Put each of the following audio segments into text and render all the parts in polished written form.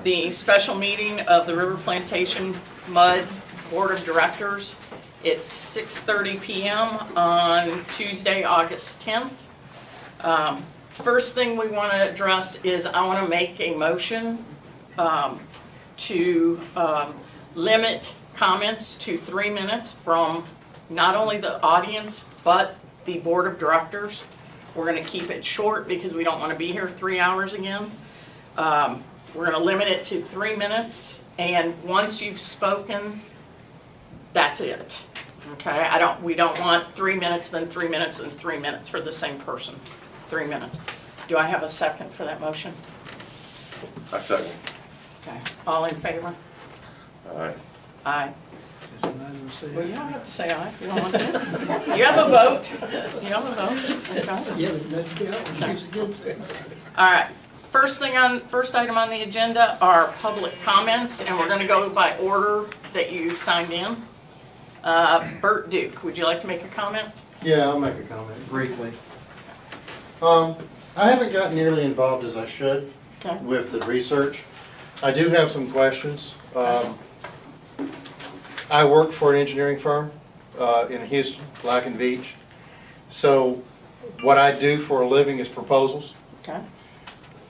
the special meeting of the River Plantation MUD Board of Directors. It's 6:30 p.m. on Tuesday, August 10th. First thing we want to address is I want to make a motion to limit comments to 3 minutes from not only the audience but the Board of Directors. We're going to keep it short because we don't want to be here 3 hours again. We're going to limit it to 3 minutes, and once you've spoken, that's it. Okay, we don't want 3 minutes, then 3 minutes, and 3 minutes for the same person. 3 minutes. Do I have a second for that motion? I second. Okay, all in favor? Aye. Aye. Yes, and I will say Well, you don't have to say aye if you don't want to. You have a vote. You have a vote. Okay. yeah, but let's get out and use against it. All right. First item on the agenda are public comments, and we're going to go by order that you signed in. Bert Duke, would you like to make a comment? Yeah, I'll make a comment briefly. I haven't gotten nearly involved as I should Okay. with the research. I do have some questions. I work for an engineering firm in Houston, Black and Veatch. So what I do for a living is proposals. Okay.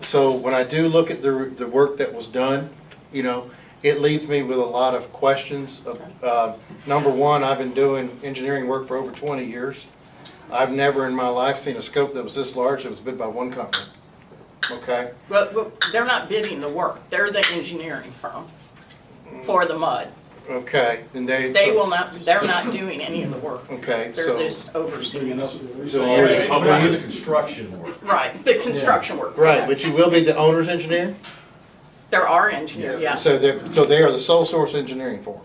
So when I do look at the work that was done, you know, it leads me with a lot of questions. Number one, I've been doing engineering work for over 20 years. I've never in my life seen a scope that was this large that was bid by one company. Okay? But they're not bidding the work. They're the engineering firm for the MUD. Okay, and They will not, they're not doing any of the work. Okay, They're so just overseeing. So you're- How about the construction work? Right, the construction work. right, but you will be the owner's engineer. There are engineers, yes. So they are the sole source engineering firm.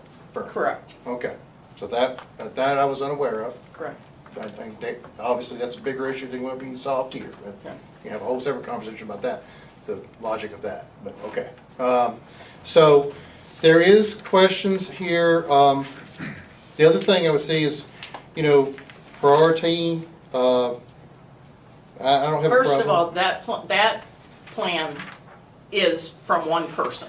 Correct, Okay, so that I was unaware of. correct. I think obviously that's a bigger issue than what being solved here. But Okay. you have a whole separate conversation about that, the logic of that. But okay, so there is questions here. The other thing I would see is, you know, priority. I don't have a First problem. of all, that plan is from one person.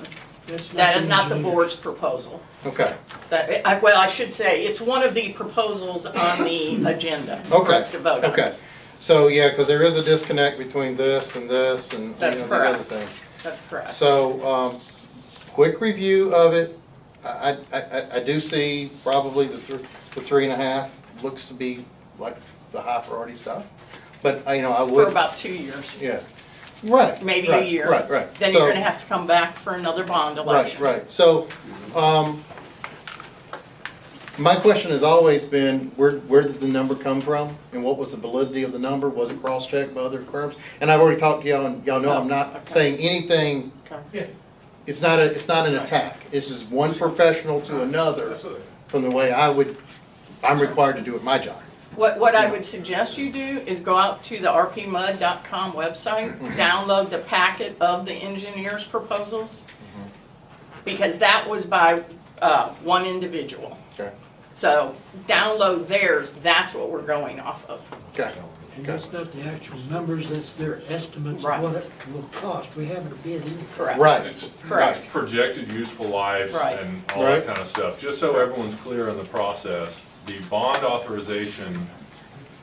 That is not the board's proposal. Okay. Well, I should say, it's one of the proposals on the agenda for Okay. us to vote on. Okay. So yeah, because there is a disconnect between this and this and That's these other correct. things. That's correct. So, quick review of it. I do see probably the 3.5 looks to be like the high priority stuff. But you know, I For would. about 2 years, Yeah. Right. maybe right, a year. Right. Then So- you're gonna have to come back for another bond election. Right. So, my question has always been, where did the number come from? And what was the validity of the number? Was it cross-checked by other firms? And I've already talked to y'all, and y'all know I'm not Okay. saying anything. Okay. It's not an attack. This is one professional to another from the way I'm required to do it, my job. What I would suggest you do is go out to the rpmud.com website, download the packet of the engineers' proposals, because that was by one individual. Okay. So download theirs, that's what we're going off of. Okay. And that's not the actual numbers, that's their estimates Right. of what it will cost. We haven't bid anything. Correct. Right. Correct. It's projected useful lives Right. and all Right. that kind of stuff. Just so everyone's clear on the process, the bond authorization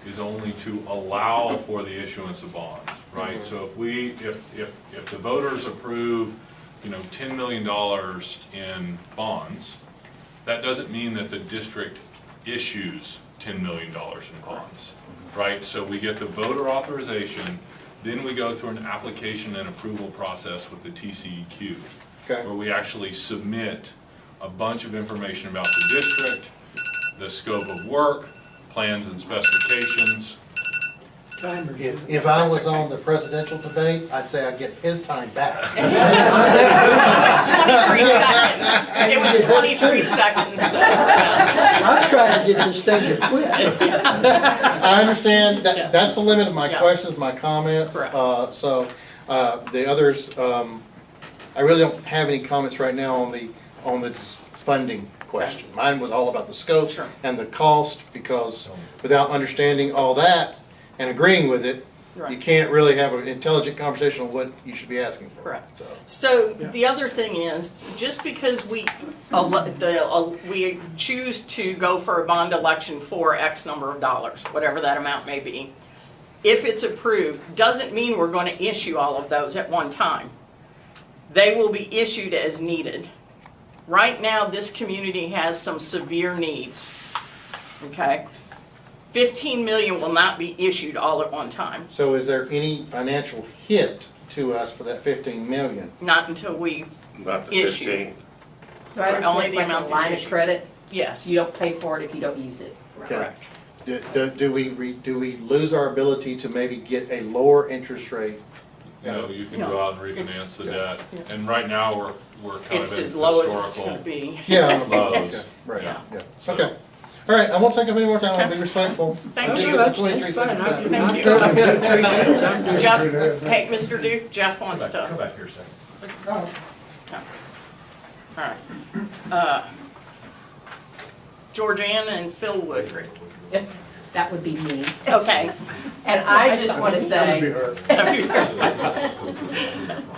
is only to allow for the issuance of bonds, right? So if the voters approve, you know, $10 million in bonds, that doesn't mean that the district issues $10 million in bonds, right? So we get the voter authorization, then we go through an application and approval process with the TCEQ, Okay. where we actually submit a bunch of information about the district, the scope of work, plans and specifications. Timers. If I was on the presidential debate, I'd say I'd get his time back. It was 23 seconds, so, yeah. I'm trying to get this thing to quit. I understand that, Yeah. that's the limit of my Yeah. questions, my comments. Correct. The others, I really don't have any comments right now on the funding question. Mine was all about the scope Sure. and the cost, because without understanding all that and agreeing with it, You Right. can't really have an intelligent conversation on what you should be asking for. Correct. So, So the other thing is, just because we choose to go for a bond election for X number of dollars, whatever that amount may be, if it's approved, doesn't mean we're going to issue all of those at one time. They will be issued as needed. Right now, this community has some severe needs, okay? 15 million will not be issued all at one time, so is there any financial hit to us for that 15 million? not until we, Not the Issue. 15. Do I Only understand the it's like amount a that's line of issued. credit? yes, You don't pay for it if you don't use it. Okay. correct. Do we lose our ability to maybe get a lower interest rate? You know, you can No, go out and it's- refinance the debt, and right now, we're kind It's of in as low as it's historical gonna be. Yeah. lows. Okay, right, Yeah. yeah, So- okay. All right, I won't take up any more time, I'll be respectful. Thank I'll you. give you That's 23 fine. seconds I back. can- Thank I'm you. good. I'm good. 3 minutes. I'm good. Jeff, hey, Mr. Duke, Jeff wants Come to, back here a second. all right. Georgiana and Phil Woodrick. If that would be me. Okay. And I just want to say,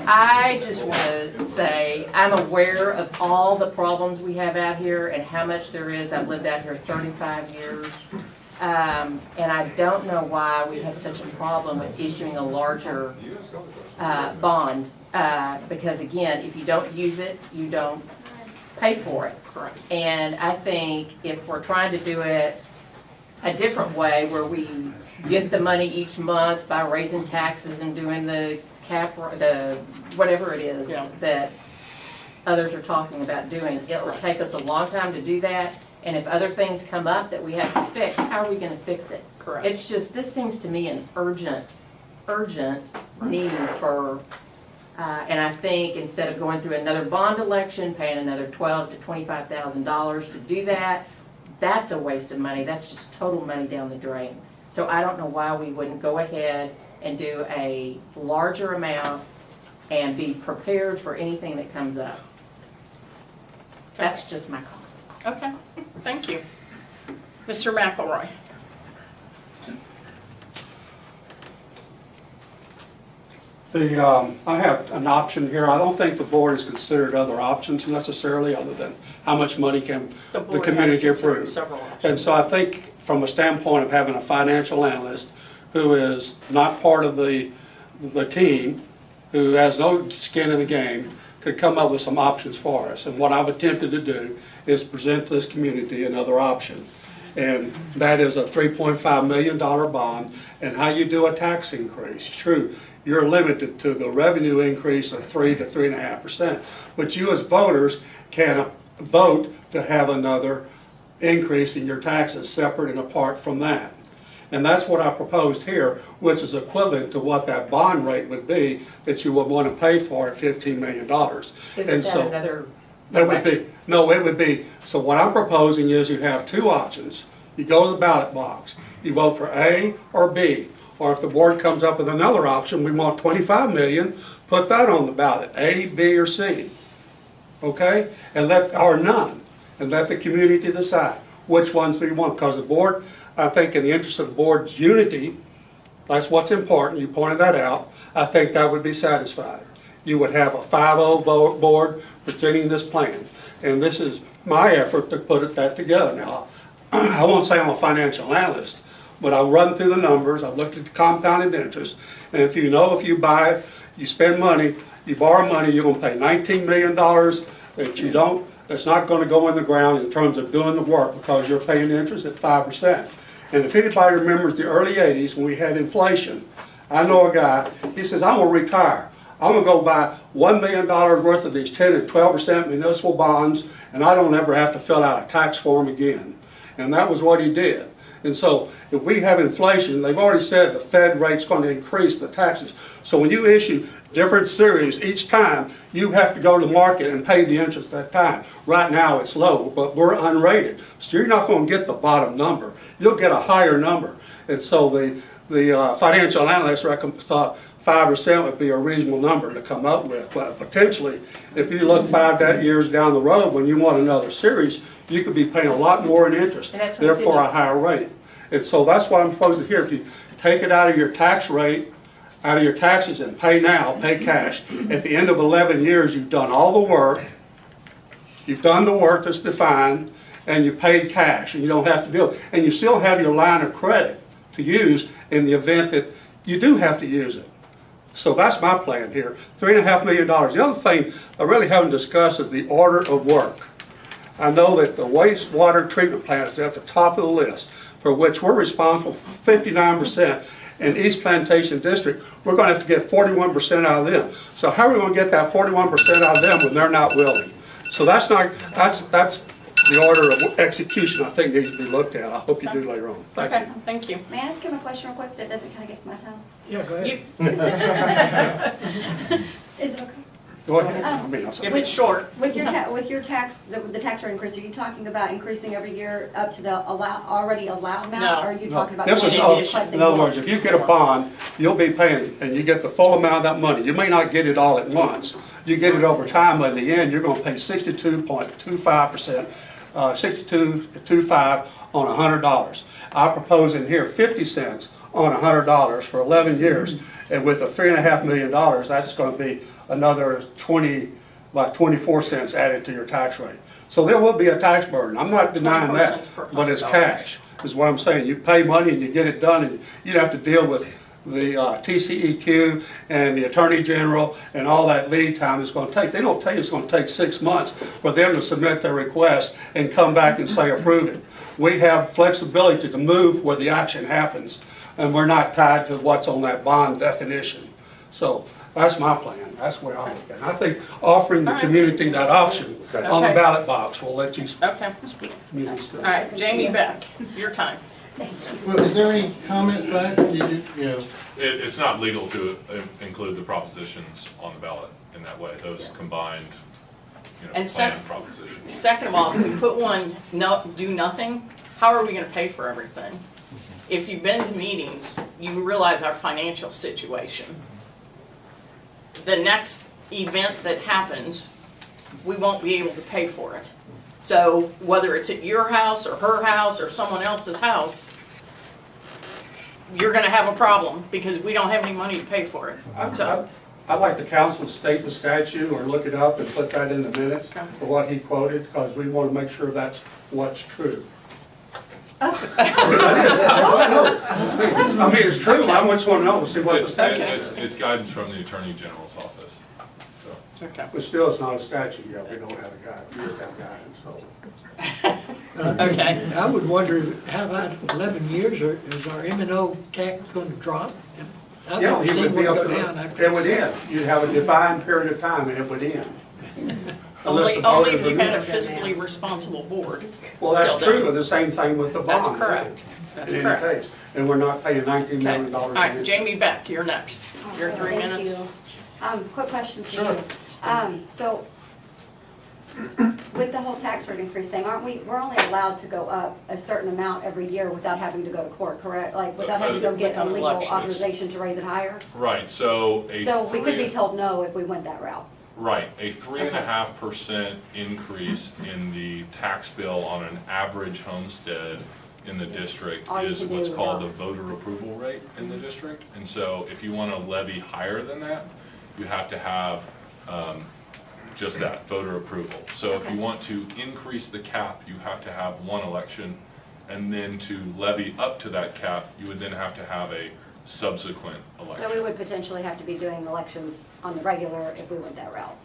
I just want to say, I'm aware of all the problems we have out here and how much there is. I've lived out here 35 years. And I don't know why we have such a problem with issuing a larger bond. Because again, if you don't use it, you don't pay for it. Correct. And I think if we're trying to do it a different way, where we get the money each month by raising taxes and doing the the whatever it is Yeah. that others are talking about doing, it'll take us a long time to do that. And if other things come up that we have to fix, how are we gonna fix it? Correct. It's just, this seems to me an urgent need for, and I think instead of going through another bond election, paying another $12,000 to $25,000 to do that, that's a waste of money. That's just total money down the drain. So I don't know why we wouldn't go ahead and do a larger amount and be prepared for anything that comes up. That's just my comment. Okay, thank you. Mr. McElroy. I have an option here. I don't think the board has considered other options necessarily, other than how much money can the board has community considered approve. several options. And so I think from a standpoint of having a financial analyst who is not part of the team, who has no skin in the game, could come up with some options for us. And what I've attempted to do is present to this community another option. And that is a $3.5 million bond, and how you do a tax increase. True, you're limited to the revenue increase of 3 to 3.5%, but you as voters can vote to have another increase in your taxes separate and apart from that. And that's what I proposed here, which is equivalent to what that bond rate would be that you would want to pay for at $15 million. Isn't And that so- another That would election? be, no, it would be, so what I'm proposing is you have two options. You go to the ballot box, you vote for A or B. Or if the board comes up with another option, we want 25 million, put that on the ballot, A, B, or C. Okay? And or none. And let the community decide which ones we want. Because the board, I think in the interest of the board's unity, that's what's important, you pointed that out, I think that would be satisfied. You would have a 5-0 board presenting this plan. And this is my effort to put that together. Now, I won't say I'm a financial analyst, but I've run through the numbers, I've looked at the compounded interest, and if you buy, you spend money, you borrow money, you're gonna pay $19 million that's not gonna go in the ground in terms of doing the work, because you're paying interest at 5%. And if anybody remembers the early 80s when we had inflation, I know a guy, he says, I'm gonna retire. I'm gonna go buy $1 million worth of these 10 and 12% municipal bonds, and I don't ever have to fill out a tax form again. And that was what he did. And so if we have inflation, they've already said the Fed rate's going to increase the taxes. So when you issue different series each time, you have to go to the market and pay the interest at that time. Right now it's low, but we're unrated. So you're not going to get the bottom number. You'll get a higher number. And so the financial analysts thought 5% would be a reasonable number to come up with. But potentially, if you look 5 years down the road, when you want another series, you could be paying a lot more in interest, And that's what he said therefore a he- higher rate. And so that's what I'm proposing here. take it out of your tax rate, out of your taxes and pay now, pay cash. At the end of 11 years, you've done all the work, you've done the work that's defined, and you paid cash, and you don't have to deal. And you still have your line of credit to use in the event that you do have to use it. So that's my plan here, $3.5 million. The other thing I really haven't discussed is the order of work. I know that the wastewater treatment plant is at the top of the list, for which we're responsible for 59%. In East Plantation District, we're going to have to get 41% out of them. So how are we going to get that 41% out of them when they're not willing? So that's the order of execution I think needs to be looked at. I hope you do later on. Thank Okay, you. thank you. May I ask him a question real quick that doesn't kind of get my time? Yeah, go ahead. Is it okay? Go ahead. I'm If sorry. it's short, With your tax, the tax rate increase, are you talking about increasing every year up to the already allowed amount? No. Or are you No, talking about? this is in all- addition. in other words, if you get a bond, you'll be paying, and you get the full amount of that money. You may not get it all at once. You get it over time, but in the end, you're going to pay 62.25%, 62.25 on $100. I propose in here 50 cents on $100 for 11 years, and with the $3.5 million, that's going to be another about 24 cents added to your tax rate. So there will be a tax burden. I'm not denying 24 that, cents per but it's $100. cash, is what I'm saying. You pay money and you get it done, and you have to deal with the TCEQ and the Attorney General and all that lead time it's going to take. They don't tell you it's going to take 6 months for them to submit their request and come back and say approve it. We have flexibility to move where the action happens, and we're not tied to what's on that bond definition. So that's my plan. That's where I look at it. I think offering the community that option on the Okay. ballot box will let you okay. community stuff. All right, Jamie Beck, your time. Well, is there any comments back? Did you, It's not legal to include the propositions on the ballot in that way, those combined, And plan propositions. Second of all, if we put one, do nothing, how are we gonna pay for everything? If you've been to meetings, you realize our financial situation. The next event that happens, we won't be able to pay for it. So whether it's at your house or her house or someone else's house, you're gonna have a problem because we don't have any money to pay for it. So, I'd like the council to state the statute or look it up and put that in the minutes Okay. for what he quoted, because we want to make sure that's what's true. I mean, it's true, I just want to know, see what the statute is. It's guidance from the Attorney General's office. So, okay. But still, it's not a statute yet, we don't have a guide, we don't have guidance, so. Okay. I would wonder, how about 11 years, or is our M&O tax going to drop? I've Yeah, never it seen would be one up go to, down after. it would end, you'd have a defined period of time and it would end. Unless Only, the only voters if you had a agree. fiscally responsible board. Well, that's till then. true, the same thing with the bond. That's correct. That's In any correct. case, and we're not paying $19 Okay, million. all right, Jamie Beck, you're next. Your 3 Thank minutes. you. Quick question for you. So, with the whole tax rate increase thing, we're only allowed to go up a certain amount every year without having to go to court, correct? Like, without having to go get a Without legal elections. authorization to raise it higher? right, so So we could be told no if we went that route. Right, a 3.5% increase in the tax bill on an average homestead in the district All you is can what's do, called yeah. the voter approval rate in the district. And so if you want to levy higher than that, you have to have just that, voter approval. So if you want to increase the cap, you have to have one election, and then to levy up to that cap, you would then have to have a subsequent election. So we would potentially have to be doing elections on the regular if we went that route.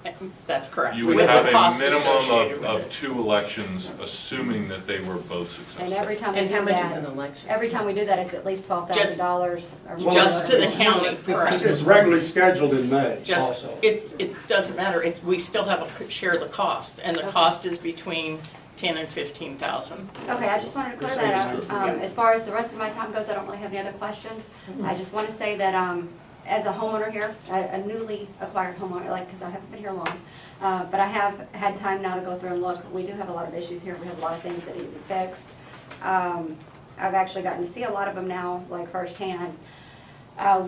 That's correct. You would With the have a cost associated minimum with of it. 2 elections, assuming that they were both And successful. every time we And how do much is an that, election? every time we do that, it's at least $12,000 or more. Just to the county, correct. It's regularly scheduled in May Just, also. it doesn't matter, we still have a share of the cost, and the cost is between 10 and 15,000. Okay, I just wanted to clear that up. As far as the rest of my time goes, I don't really have any other questions. I just want to say that as a homeowner here, a newly acquired homeowner, because I haven't been here long, but I have had time now to go through and look. We do have a lot of issues here. We have a lot of things that need to be fixed. I've actually gotten to see a lot of them now, like firsthand.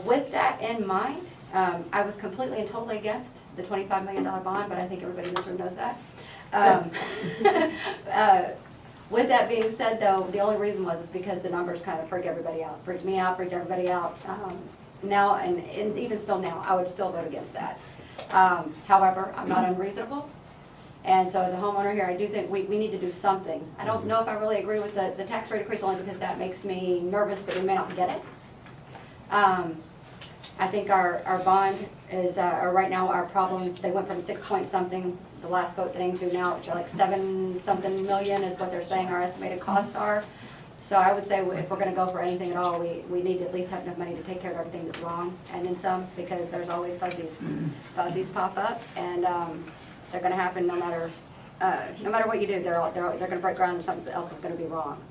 With that in mind, I was completely and totally against the $25 million bond, but I think everybody in this room knows that. With that being said, though, the only reason was is because the numbers kind of freak everybody out, freaked me out, freaked everybody out. Now, and even still now, I would still vote against that. However, I'm not unreasonable. And so as a homeowner here, I do think we need to do something. I don't know if I really agree with the tax rate increase only because that makes me nervous that we may not get it. I think our bond is, or right now, our problems, they went from 6 point something, the last vote thing, to now it's like 7 something million is what they're saying our estimated costs are. So I would say if we're gonna go for anything at all, we need to at least have enough money to take care of everything that's wrong, and then some, because there's always fuzzies. Fuzzies pop up, and they're gonna happen no matter what you do, they're gonna break ground and something else is gonna be wrong.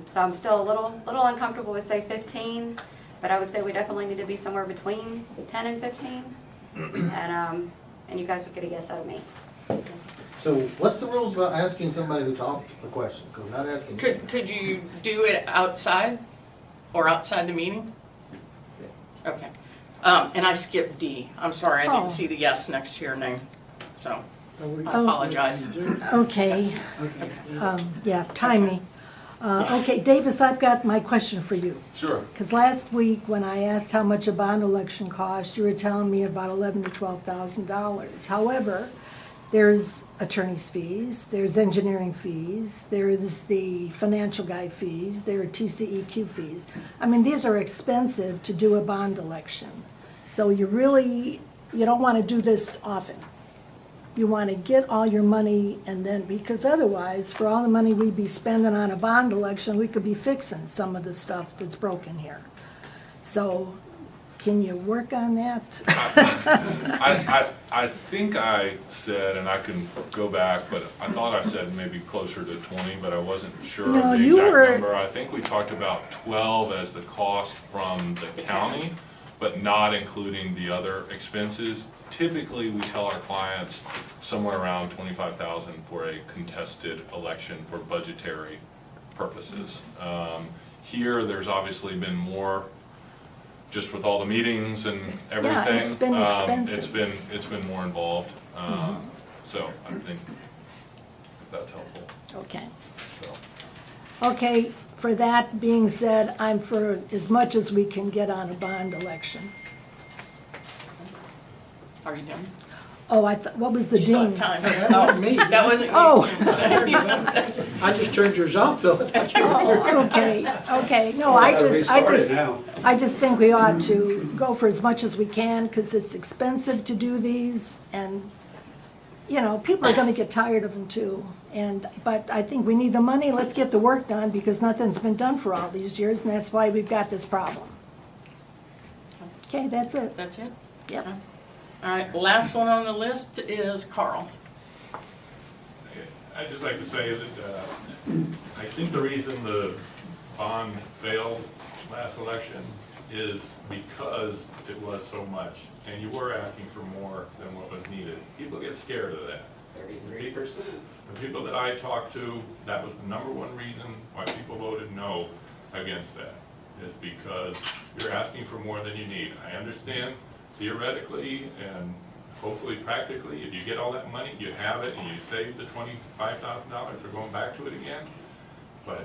So I'm still a little uncomfortable with, say, 15, but I would say we definitely need to be somewhere between 10 and 15. And you guys would get a yes out of me. So what's the rules about asking somebody who talked a question? Because we're not asking. Could you do it outside or outside the meeting? Okay. And I skipped D. I'm sorry, I Oh. didn't see the yes next to your name, so Are we- I apologize. Okay, Okay. yeah, time me. Okay, Davis, I've got my question for you. Sure. Because last week, when I asked how much a bond election cost, you were telling me about $11,000 to $12,000. However, there's attorney's fees, there's engineering fees, there's the financial guy fees, there are TCEQ fees. I mean, these are expensive to do a bond election. So you don't want to do this often. You want to get all your money and then, because otherwise, for all the money we'd be spending on a bond election, we could be fixing some of the stuff that's broken here. So can you work on that? I think I said, and I can go back, but I thought I said maybe closer to 20, but I wasn't sure of No, the you exact were- number. I think we talked about 12 as the cost from the county, but not including the other expenses. Typically, we tell our clients somewhere around 25,000 for a contested election for budgetary purposes. Here, there's obviously been more, just with all the meetings and everything. it's been expensive. It's been more involved. So I think if that's helpful. Okay. So. Okay, for that being said, I'm for as much as we can get on a bond election. Are you done? Oh, what was the You still have dean? time. That wasn't me. That wasn't you. Oh. I just turned yours off though. Oh, okay, no, I just think we ought to go for as much as we can, because it's expensive to do these, and, people are gonna get tired of them too. But I think we need the money, let's get the work done, because nothing's been done for all these years, and that's why we've got this problem. Okay, that's it. That's it? Yep. All right, last one on the list is Carl. I'd just like to say that I think the reason the bond failed last election is because it was so much, and you were asking for more than what was needed. People get scared of that. 33%. The people that I talked to, that was the number one reason why people voted no against that, is because you're asking for more than you need. I understand theoretically and hopefully practically, if you get all that money, you have it, and you save the $25,000 for going back to it again. But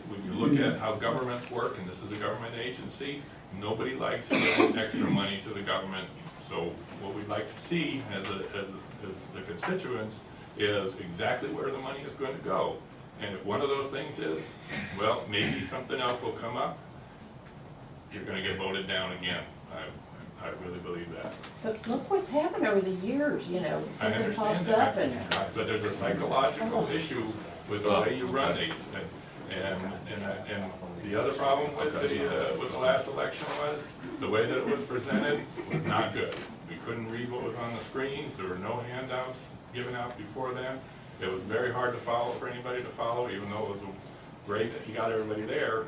when you look at how governments work, and this is a government agency, nobody likes giving extra money to the government. So what we'd like to see as the constituents is exactly where the money is going to go. And if one of those things is, well, maybe something else will come up, you're going to get voted down again. I really believe that. But look what's happened over the years, I something understand pops up that, and. but there's a psychological issue with the way you run these. And the other problem with the last election was, the way that it was presented was not good. We couldn't read what was on the screens, there were no handouts given out before then. It was very hard to follow for anybody to follow, even though it was great that you got everybody there.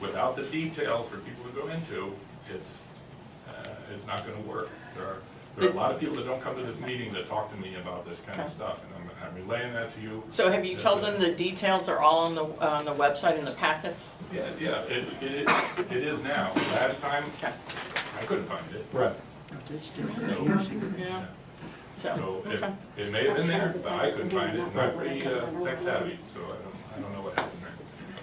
Without the details for people to go into, it's not gonna work. There are a lot of people that don't come to this meeting that talk to me about this kind of stuff, and I'm relaying that to you. So have you told them the details are all on the website in the packets? Yeah, it is now. Last time, Okay. I couldn't find it. Right. It's still confusing. Yeah. So okay. it may have been there, but I couldn't find it. I'm not pretty tech savvy, so I don't know what happened there.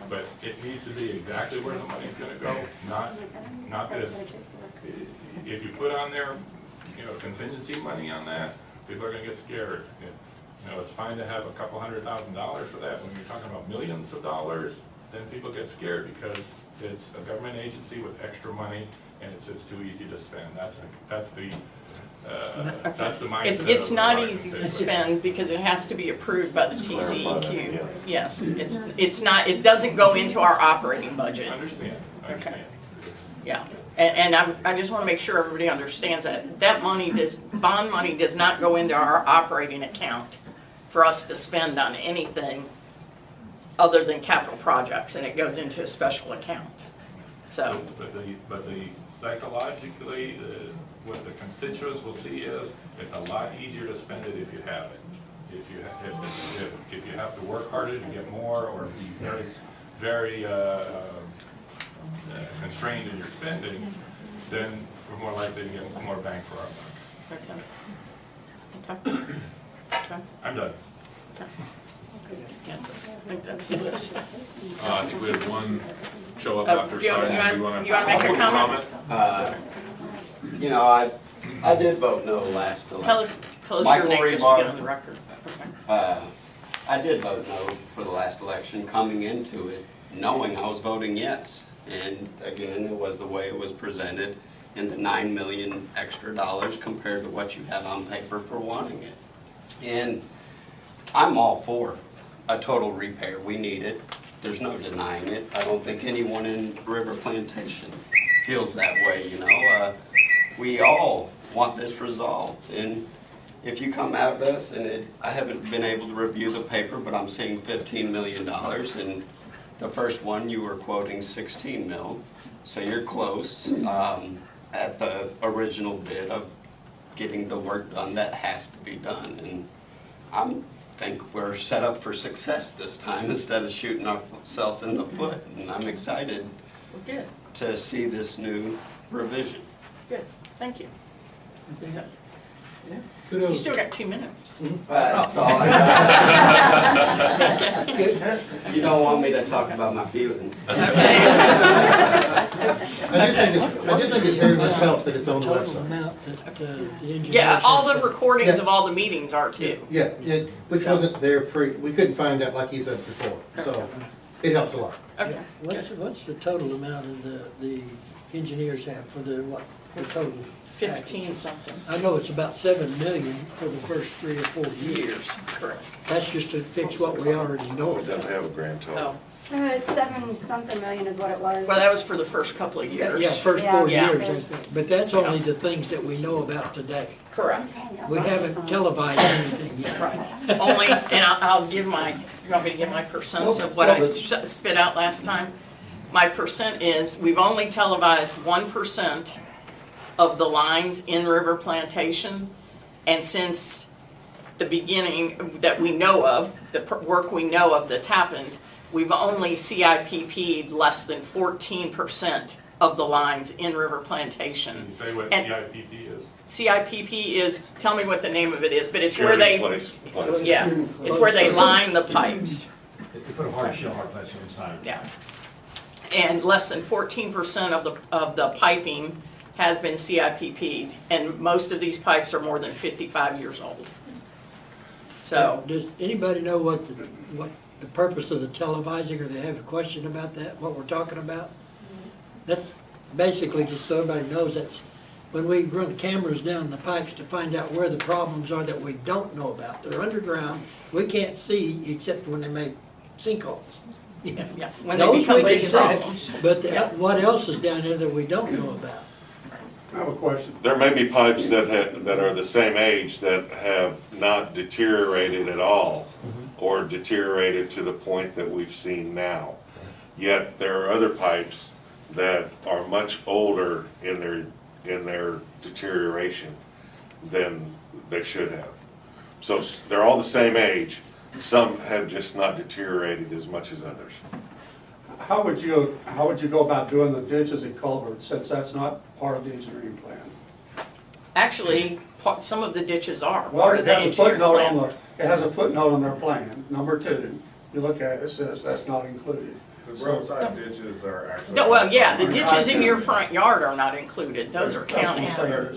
But it needs to be exactly where the money's gonna go, not this. If you put on there, contingency money on that, people are gonna get scared. It's fine to have a couple $100,000 for that. When you're talking about millions of dollars, then people get scared because it's a government agency with extra money and it's too easy to spend. That's the mindset. It's of not the easy to organization. spend because it has to be approved by the TCEQ. Yes, it's not, it doesn't go into our operating budget. I understand. Yeah, and I just want to make sure everybody understands that. That bond money does not go into our operating account for us to spend on anything other than capital projects, and it goes into a special account. So, But the psychologically, what the constituents will see is, it's a lot easier to spend it if you have it. If you have to work harder to get more, or be very constrained in your spending, then we're more likely to get more bang for our buck. okay. Okay. Okay. I'm done. Okay. Yeah, I think that's the list. I think we had one show up Oh, after you wanna- Simon. you wanna make a comment? I did vote no last election. Tell us your Michael name just to Rebar. get on the record. Okay. I did vote no for the last election, coming into it, knowing I was voting yes. And again, it was the way it was presented, in the $9 million extra dollars compared to what you had on paper for wanting it. And I'm all for a total repair. We need it. There's no denying it. I don't think anyone in River Plantation feels that way, We all want this resolved. And if you come at us, and I haven't been able to review the paper, but I'm seeing $15 million, and the first one you were quoting 16 mil, so you're close at the original bid of getting the work done that has to be done. And I think we're set up for success this time instead of shooting ourselves in the foot. And I'm excited Good, to see this new revision. good. Thank you. You Kudos. still got 2 minutes. That's all I got. You don't want me to talk about my feelings. I do think it very much helps that it's on the Total website. amount that the engineers. Yeah, all the have to- recordings Yeah. of all the meetings are too. Yeah, which wasn't there we couldn't find that like he said before, so it helps a lot. Okay. What's the total amount of the engineers have for the total? 15 something I know it's about 7 million for the first 3 or 4 years. years, correct. That's just to fix what we already know It doesn't about. have a grand total. Oh, It's 7-something million is what it was. well, that was for the first couple of years. Yeah, first 4 Yeah. years, I think. But that's only the things that we know about today. Correct. We haven't televised anything yet. Right. Only, and I'll give you want me to give my percents of what I spit out last time? My percent is, we've only televised 1% of the lines in River Plantation. And since the beginning that we know of, the work we know of that's happened, we've only CIPP'd less than 14% of the lines in River Plantation. Can you say what And- CIPP is? CIPP is, tell me what the name of it is, but it's where they, Place. yeah, it's where they line the pipes, You put a hard shell, hard place inside. yeah. And less than 14% of the piping has been CIPP'd, and most of these pipes are more than 55 years old. So, Does anybody know what the purpose of the televising, or they have a question about that, what we're talking about? That's basically just so everybody knows, that's when we run cameras down the pipes to find out where the problems are that we don't know about. They're underground, we can't see except when they make sinkholes. Yeah. yeah, when they Those become we big can problems. see, but what else is down there that we don't know about? I have a question. There may be pipes that are the same age that have not deteriorated at all, or deteriorated to the point that we've seen now. Yet there are other pipes that are much older in their deterioration than they should have. So they're all the same age. Some have just not deteriorated as much as others. How would you go about doing the ditches and culverts, since that's not part of the engineering plan? Actually, some of the ditches are Well, part of it the has a engineering footnote on plan. it has a footnote on their plan, number 2. You look at it, it says that's not included. The roadside ditches are actually. No, well, yeah, the ditches in your front yard are not included, those are county.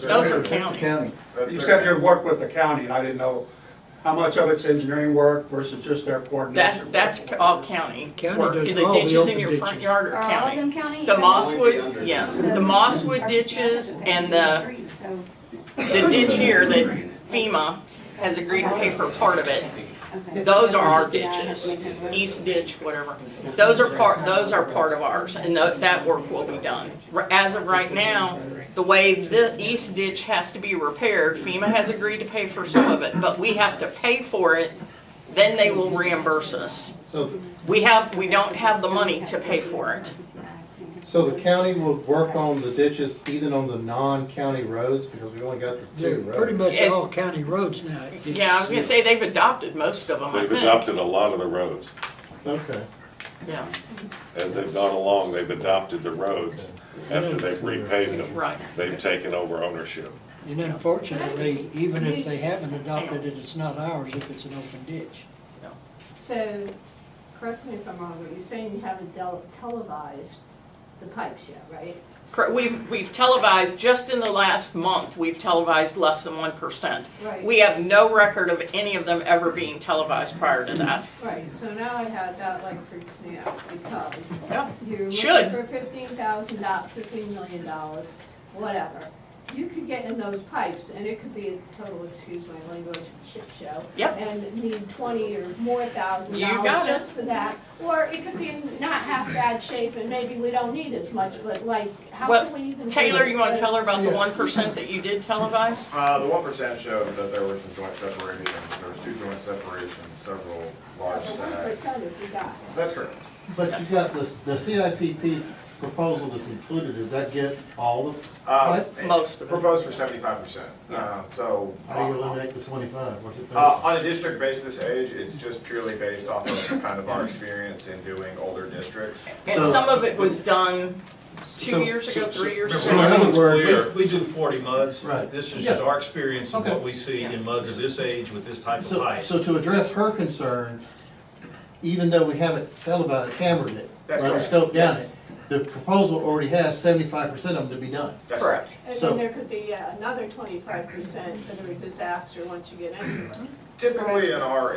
Those are county. You said you worked with the county, and I didn't know how much of it's engineering work versus just their coordination. That's all county County work. does The all the ditches in open your front ditches. yard are Are all of county. them county? The Mosswood, yes, the Mosswood ditches and So, the ditch here that FEMA has agreed to pay for part of it. okay. Those are our ditches, east ditch, whatever. Those are part of ours, and that work will be done. As of right now, the way the east ditch has to be repaired, FEMA has agreed to pay for some of it, but we have to pay for it, then they will reimburse us. So, We don't have the money to pay for it. So the county will work on the ditches even on the non-county roads, because we only got the They're 2 pretty roads. much It- all county roads now. Yeah, I was gonna say they've adopted most of them, I They've think. adopted a lot of the roads. Okay. Yeah, As they've gone along, they've adopted the roads after they've repaved them. right. They've taken over ownership. And unfortunately, even if they haven't adopted it, it's not ours if it's an open ditch. So, correct me if I'm wrong, but you're saying you haven't televised the pipes yet, right? We've televised, just in the last month, we've televised less than 1%. Right. We have no record of any of them ever being televised prior to that. Right, so now I had, that like freaks me out because Yeah, you're should. looking for $15,000, $15 million, whatever. You could get in those pipes and it could be a total, excuse my language, shit show. Yep. And need 20 or more thousand You dollars got it. just for that. Or it could be in not half bad shape and maybe we don't need as much, but like, how Well, can we even? Taylor, you wanna want tell her about the 1% that you did televise? The 1% showed that there were some joint separations, there was 2 joint separations, several large The sags. 1% is we got. That's correct. but you got this, the CIPP proposal that's included, does that get all the pipes? Most of it. Proposed for 75%. So. How do you eliminate the 25? What's it? On a district basis age, it's just purely based off of kind of our experience in doing older districts. And So- some of it was done 2 So- years ago, 3 years so ago. in other words- We do 40 MUDs. Right. This is Yeah. just our experience of Okay. what we see in MUDs of this age with this type of pipe. So to address her concern, even though we haven't televised, camered it, That's or correct. scoped down Yes. it, the proposal already has 75% of them to be done. That's Correct. And So- then there could be another 25% that are a disaster once you get into it. Typically in our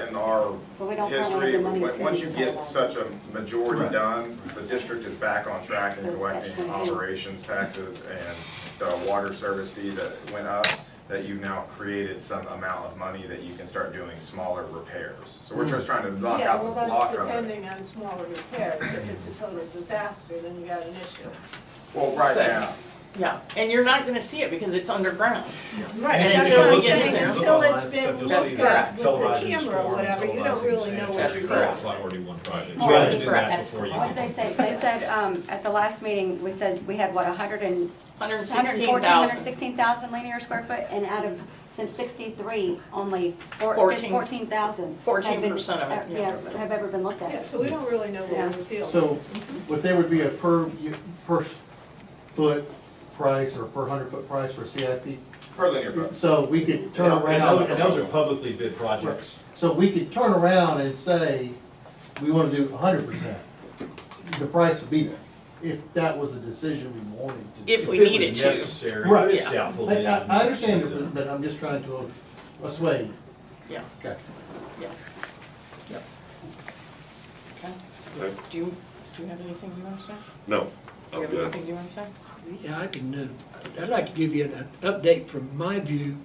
But we don't history, probably have the money to once you do get that. such a majority Right. done, the district is back on track in So collecting that's gonna- operations taxes and the water service fee that went up, that you've now created some amount of money that you can start doing smaller repairs. So we're just trying to knock Yeah, out well, the that's block of it. depending on smaller repairs. If it's a total disaster, then you got an issue. Well, right now, That's- Yeah, and you're not gonna see it because it's underground. Right, And that's until what we I'm get in saying, there. until it's That's been That's looked correct. at with the camera or whatever, you don't really know what That's you're correct. doing. Priority 1 project. Right. You have to do Correct. that before you What did can. they say? They said, at the last meeting, we said we had, what, 116,000. 116,000 linear square foot, and out of, since 63, only 14. 14,000. 14% of it, yeah. Have ever been looked Yeah, at. so we don't really know Yeah. what we're feeling. So, what they would be a per foot price or per 100-foot price for CIP? per linear foot. So we could turn And around. those are publicly bid projects. So we could turn around and say, we want to do 100%. The price would be that, if that was a decision we wanted to. If we If it needed was to. necessary, Right. but it's Yeah. doubtful. I understand it, but I'm just trying to assuage. Yeah. Okay. Okay. Do you have anything you wanna say? No, Do you I'm have good. anything you wanna say? Yeah, I can, I'd like to give you an update from my view.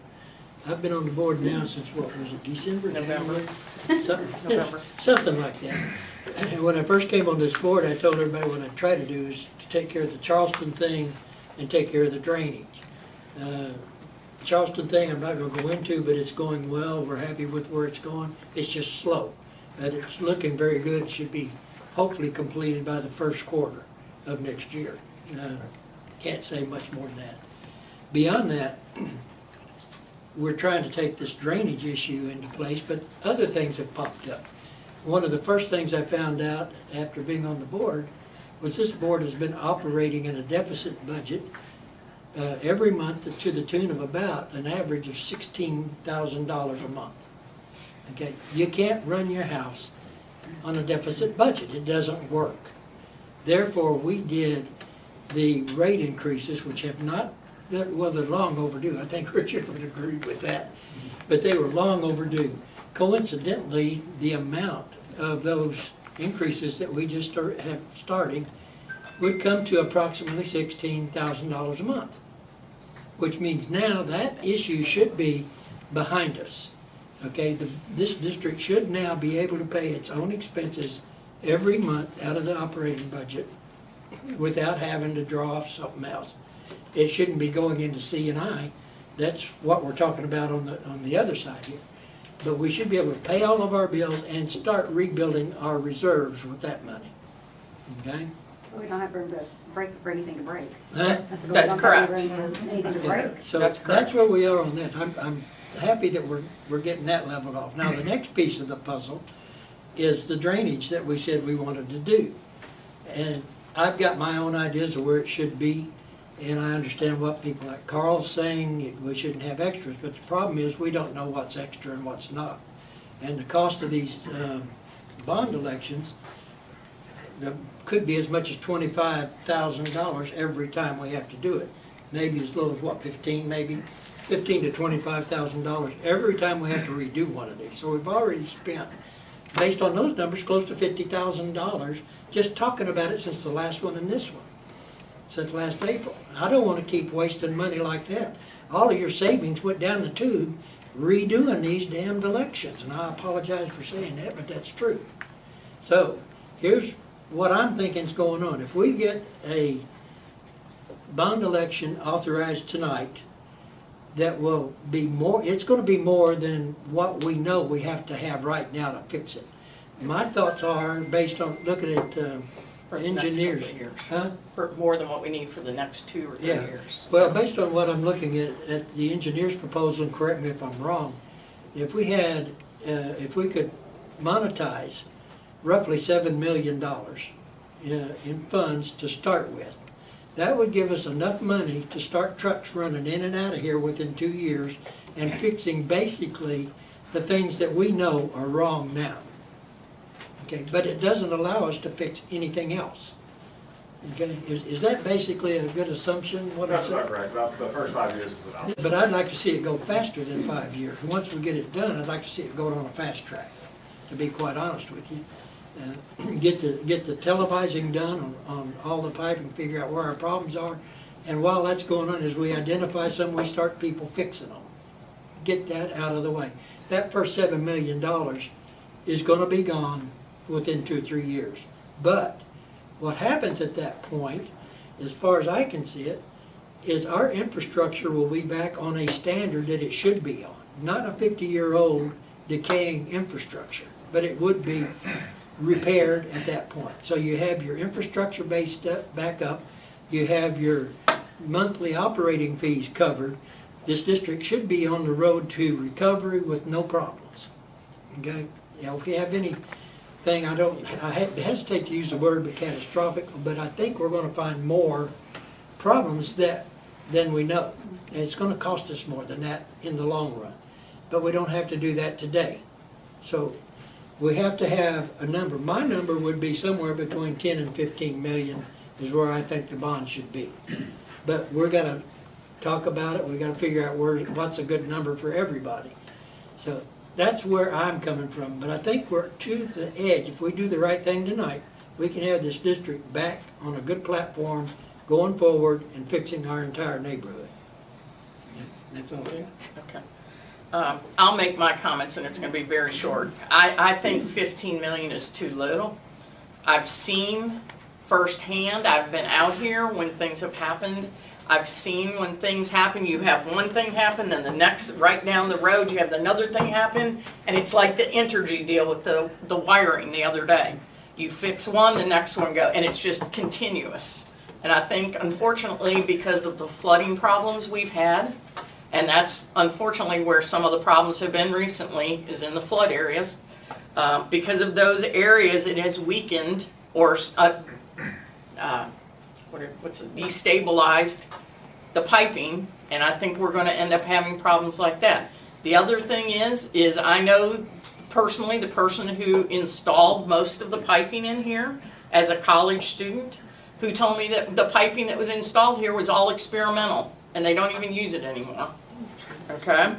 I've been on the board now since, what was it, December? November. Something, something like that. And when I first came on this board, I told everybody what I'd try to do is to take care of the Charleston thing and take care of the drainage. Charleston thing, I'm not gonna go into, but it's going well. We're happy with where it's going. It's just slow, but it's looking very good. Should be hopefully completed by the first quarter of next year. Can't say much more than that. Beyond that, we're trying to take this drainage issue into place, but other things have popped up. One of the first things I found out after being on the board was this board has been operating in a deficit budget every month to the tune of about an average of $16,000 a month. Okay, you can't run your house on a deficit budget. It doesn't work. Therefore, we did the rate increases, which have not, well, they're long overdue. I think Richard would agree with that. But they were long overdue. Coincidentally, the amount of those increases that we just have starting would come to approximately $16,000 a month, which means now that issue should be behind us. Okay, this district should now be able to pay its own expenses every month out of the operating budget without having to draw off something else. It shouldn't be going into C&I. That's what we're talking about on the other side here. But we should be able to pay all of our bills and start rebuilding our reserves with that money. Okay? We don't have room to break for anything to break. Huh? I said, we That's don't have correct. room for anything to break. So That's that's correct. where we are on that. I'm happy that we're getting that leveled off. Now, the next piece of the puzzle is the drainage that we said we wanted to do. And I've got my own ideas of where it should be, and I understand what people like Carl's saying, we shouldn't have extras, but the problem is we don't know what's extra and what's not. And the cost of these bond elections could be as much as $25,000 every time we have to do it. Maybe as low as what, 15, maybe $15,000 to $25,000 every time we have to redo one of these. So we've already spent, based on those numbers, close to $50,000 just talking about it since the last one and this one, since last April. I don't want to keep wasting money like that. All of your savings went down the tube redoing these damned elections, and I apologize for saying that, but that's true. So here's what I'm thinking is going on. If we get a bond election authorized tonight, that will be more, it's going to be more than what we know we have to have right now to fix it. My thoughts are, based on looking at For the next engineers. couple of years. Huh? For more than what we need for the next 2 or 3 Yeah. years. Well, based on what I'm looking at the engineer's proposal, and correct me if I'm wrong, if we had, if we could monetize roughly $7 million in funds to start with, that would give us enough money to start trucks running in and out of here within 2 years and fixing basically the things that we know are wrong now. Okay, but it doesn't allow us to fix anything else. Okay, is that basically a good assumption, what I'm That's saying? about correct, about the first 5 years is about. But I'd like to see it go faster than 5 years. Once we get it done, I'd like to see it go on a fast track, to be quite honest with you. Get the televising done on all the piping, figure out where our problems are. And while that's going on, as we identify some, we start people fixing them. Get that out of the way. That first $7 million is gonna be gone within 2 or 3 years. But what happens at that point, as far as I can see it, is our infrastructure will be back on a standard that it should be on. Not a 50-year-old decaying infrastructure, but it would be repaired at that point. So you have your infrastructure based up, back up, you have your monthly operating fees covered. This district should be on the road to recovery with no problems. Okay? You know, if you have anything, I hesitate to use the word but catastrophic, but I think we're gonna find more problems than we know. And it's gonna cost us more than that in the long run. But we don't have to do that today. So we have to have a number. My number would be somewhere between 10 and 15 million is where I think the bond should be. But we're gonna talk about it. We gotta figure out what's a good number for everybody. So that's where I'm coming from. But I think we're to the edge. If we do the right thing tonight, we can have this district back on a good platform going forward and fixing our entire neighborhood. Yeah, that's all I got. Okay. I'll make my comments and it's gonna be very short. I think 15 million is too little. I've seen firsthand, I've been out here when things have happened. I've seen when things happen, you have one thing happen, then the next, right down the road, you have another thing happen. And it's like the Entergy deal with the wiring the other day. You fix one, the next one go, and it's just continuous. And I think unfortunately, because of the flooding problems we've had, and that's unfortunately where some of the problems have been recently, is in the flood areas. Because of those areas, it has weakened or destabilized the piping, and I think we're gonna end up having problems like that. The other thing is I know personally the person who installed most of the piping in here as a college student, who told me that the piping that was installed here was all experimental, and they don't even use it anymore, okay?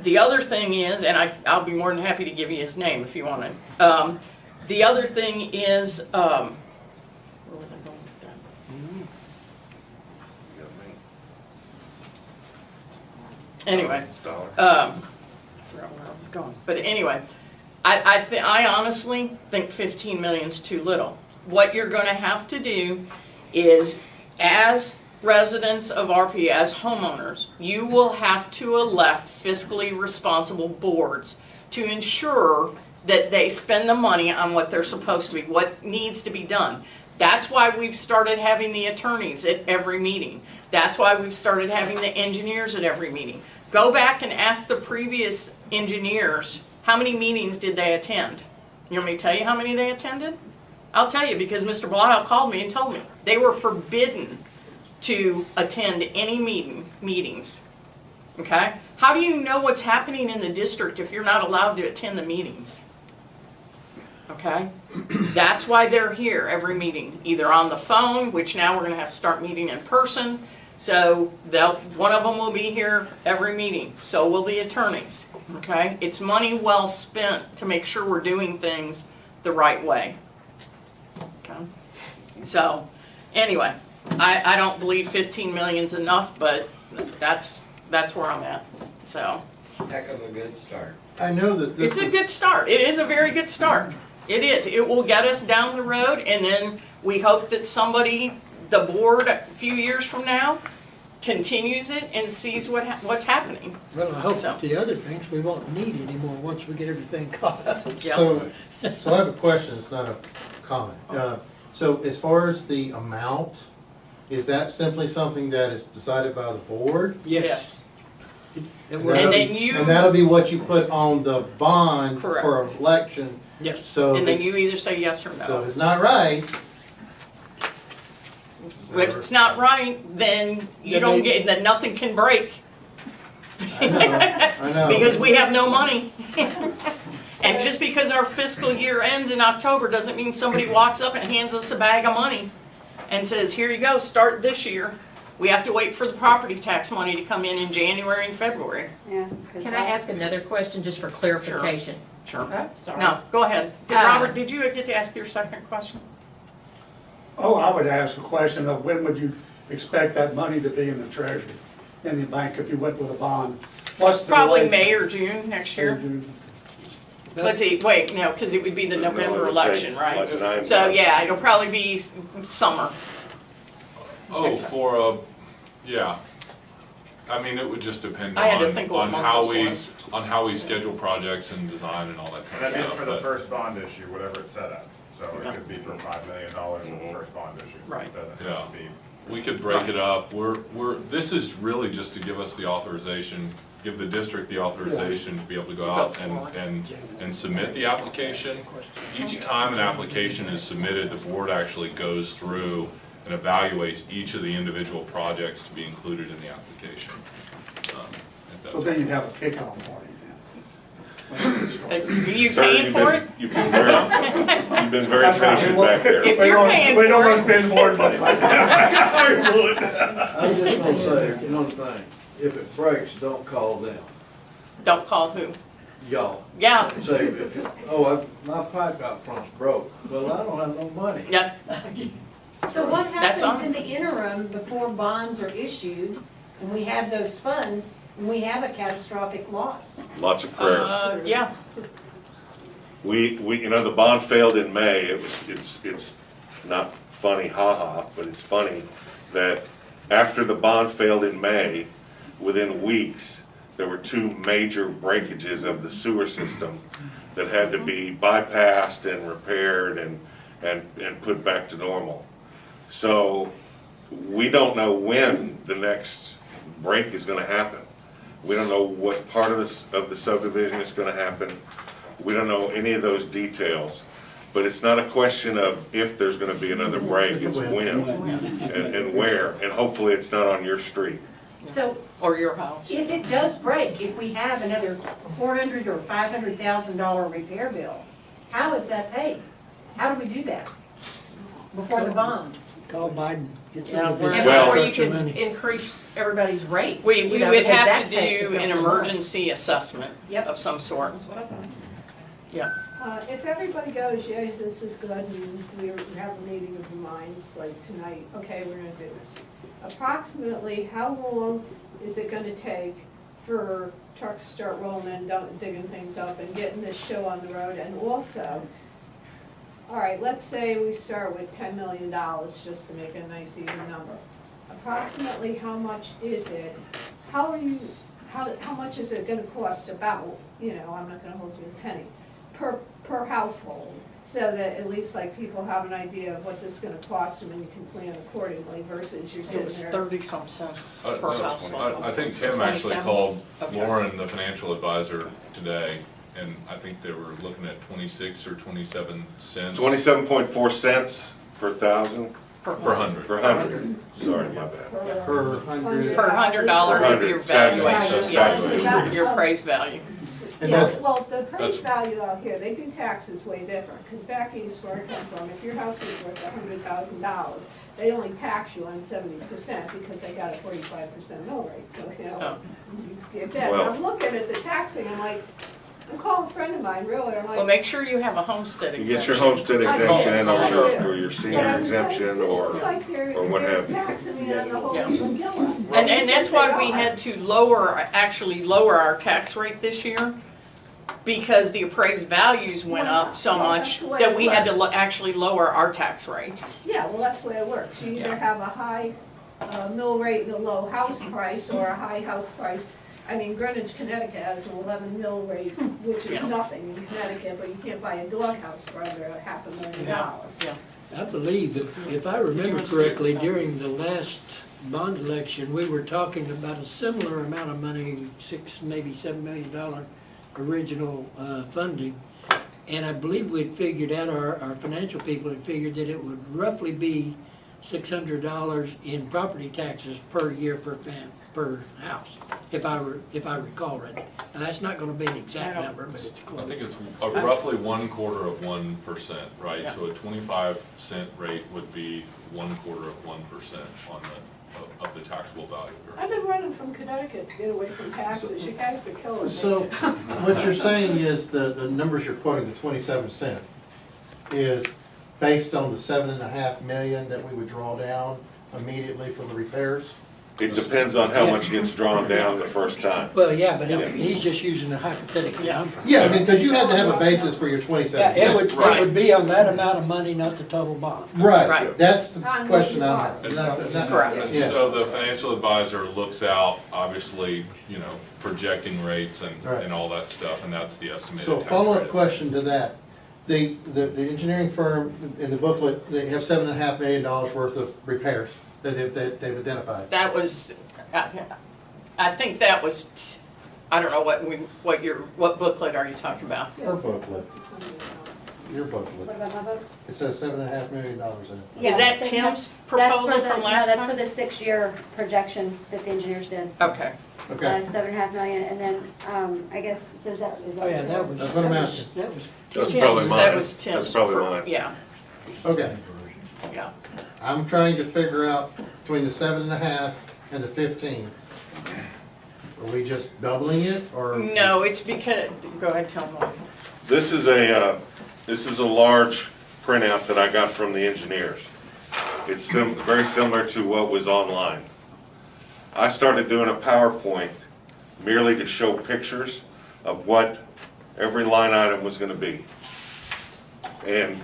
The other thing is, and I'll be more than happy to give you his name if you want it. The other thing is, where was I going with that? You got me. Anyway, Dollar. I forgot where I was going. But anyway, I honestly think 15 million's too little. What you're gonna have to do is, as residents of RP, as homeowners, you will have to elect fiscally responsible boards to ensure that they spend the money on what they're supposed to be, what needs to be done. That's why we've started having the attorneys at every meeting. That's why we've started having the engineers at every meeting. Go back and ask the previous engineers, how many meetings did they attend? You want me to tell you how many they attended? I'll tell you, because Mr. Blau called me and told me. They were forbidden to attend any meetings, okay? How do you know what's happening in the district if you're not allowed to attend the meetings? Okay? That's why they're here every meeting, either on the phone, which now we're gonna have to start meeting in person. So one of them will be here every meeting, so will the attorneys, okay? It's money well spent to make sure we're doing things the right way, okay? So, anyway, I don't believe 15 million's enough, but that's where I'm at, so. Heck of a good start. I know that this It's a good start. It is a very good start. It is. It will get us down the road, and then we hope that somebody, the board, a few years from now, continues it and sees what's happening. Well, I hope So. the other things we won't need anymore once we get everything caught up. Yep. So I have a question, it's not a comment. So as far as the amount, is that simply something that is decided by the board? Yes. And And then you, And that'll be what you put on the bond for Correct. an election, yes. so and then it's, you either say yes or so no. it's not right. If it's not right, then you Then don't they- get, then nothing can break. I know. Because we have no money. And just because our fiscal year ends in October doesn't mean somebody walks up and hands us a bag of money and says, here you go, start this year. We have to wait for the property tax money to come in January and February. Yeah. 'cause Can I ask another question just for clarification? Sure. Oh, sorry. No, go ahead. Uh, Robert, did you get to ask your second question? Oh, I would ask a question of when would you expect that money to be in the treasury, in the bank, if you went with a bond? What's the Probably delay? May or June next year. Let's see, wait, no, because it would be the No, it November would election, take right? like 9 So, months. yeah, it'll probably be summer. Oh, for a, yeah. I mean, it would just depend I had to on, think what on month how this we, was. on how we schedule projects and design and all that And kind of that'd be stuff. for the but- first bond issue, whatever it's set at. So it could be for $5 million for the first bond issue. Right. It doesn't Yeah. have to be. We could break it up. This is really just to give us the authorization, give the district the authorization to be able to go out and submit the application. Each time an application is submitted, the board actually goes through and evaluates each of the individual projects to be included in the application. If that's So then you'd have a kickoff party then. Are you Sir, paying for it? You've been very patient back there. If you're paying We don't for want to it, spend more money like that. We would. I'm just gonna say one thing, if it breaks, don't call them, don't call who? y'all. Yeah, Say, oh, my pipe out front's broke, well, I don't have no money. yeah, So what That's happens in honest. the interim before bonds are issued, and we have those funds, and we have a catastrophic loss? Lots of prayers. yeah. The bond failed in May. It's not funny, haha, but it's funny that after the bond failed in May, within weeks, there were 2 major breakages of the sewer system that had to be bypassed and repaired and put back to normal. So we don't know when the next break is gonna happen. We don't know what part of the subdivision is gonna happen. We don't know any of those details, But it's not a question of if there's gonna be another break, it's when and where, and hopefully it's not on your street. So Or your house. if it does break, if we have another $400,000 or $500,000 repair bill, how is that paid? How do we do that? Before the bonds? Call Biden. Get Yeah, some of we're- his Well- Or you infrastructure could money. increase everybody's rates. We you know, would because have that to takes a do an couple months. emergency assessment Yep. of some sort. That's what I thought. Yeah. If everybody goes, yes, this is good, and we have a meeting of the minds, like tonight, okay, we're gonna do this. Approximately, how long is it gonna take for trucks to start rolling in, digging things up and getting this show on the road? And also, all right, let's say we start with $10 million, just to make a nice even number. Approximately how much is it? How much is it gonna cost about, you know, I'm not gonna hold you a penny, per household, so that at least like people have an idea of what this is gonna cost them and you can plan accordingly versus you're It sitting was there. 30-some cents No, per household. I think Tim actually 27? called Okay. Lauren, the financial advisor, today, and I think they were looking at 26 or 27 cents. 27.4 cents per thousand, Per hundred. per hundred. Sorry, my bad. Per hundred. Per $100 of your Tax- valuation, tax- yeah, your appraised value. And Yeah, that's- well, the appraised that's- value out here, they do taxes way different, because back east where I come from, if your house is worth $100,000, they only tax you on 70% because they got a 45% mill rate, so, you know, Oh. you get that. Well- I'm looking at the taxing, I'm like, I'm calling a friend of mine, really, I'm Well, like, make sure you have a homestead You exemption. get your homestead I do. exemption I do. or your but senior I'm just like, exemption this or looks like they're what have you. taxing me on the whole Yeah. McGilla. And that's why we had to actually lower our tax rate this year, because the appraised values went up so Well, much that's the way that it we had to works. actually lower our tax rate. Yeah, well, that's the way it works. You either Yeah. have a high mill rate and a low house price, or a high house price. I mean, Greenwich, Connecticut has an 11 mill rate, which is Yeah. nothing in Connecticut, but you can't buy a doghouse for under $500,000. Yeah. I believe, if I remember correctly, during the last bond election, we were talking about a similar amount of money, maybe $7 million original funding. And I believe we'd figured out, our financial people had figured that it would roughly be $600 in property taxes per year per house, if I recall right. And that's not gonna be an exact number, but it's I close. think it's roughly 1/4%, right? Yeah. So a 25-cent rate would be 1/4% on of the taxable value. I've been running from Connecticut to get away from taxes. You guys are killing me. So what you're saying is the numbers you're quoting, the 27 cent, is based on the 7.5 million that we would draw down immediately for the repairs? it depends on how much gets drawn down the first time. Well, yeah, but he's just using a hypothetical number. Yeah, I mean, because you have to have a basis for your Yeah, 27 it would, cents. it would be on that amount of money, not the total bond. Right, Right. that's the On question what you I'm having. Not- Correct. And Yes. so the financial advisor looks out, obviously, you know, projecting rates Right. and all that stuff, and that's the estimated So tax follow-up rate. question to that. The engineering firm in the booklet, they have $7.5 million worth of repairs that they've identified. That was, I think that was, I don't know what booklet are you talking about? Her booklet, your What booklet. about my vote? It says $7.5 million in it. Yeah, Is that so Tim's that's proposal for the- from last No, that's for time? the 6-year projection that the engineers did. Okay. Okay, 7.5 million, and then, I guess, so is that? Oh, yeah, that was. That's what I'm that was- asking. That was. That's Tim's. probably mine. That was Tim's. That's probably mine. Yeah, okay. yeah. I'm trying to figure out between the 7.5 and the 15. Are we just doubling it, or? No, it's because, go ahead, tell me. This is a large printout that I got from the engineers. It's very similar to what was online. I started doing a PowerPoint merely to show pictures of what every line item was gonna be. And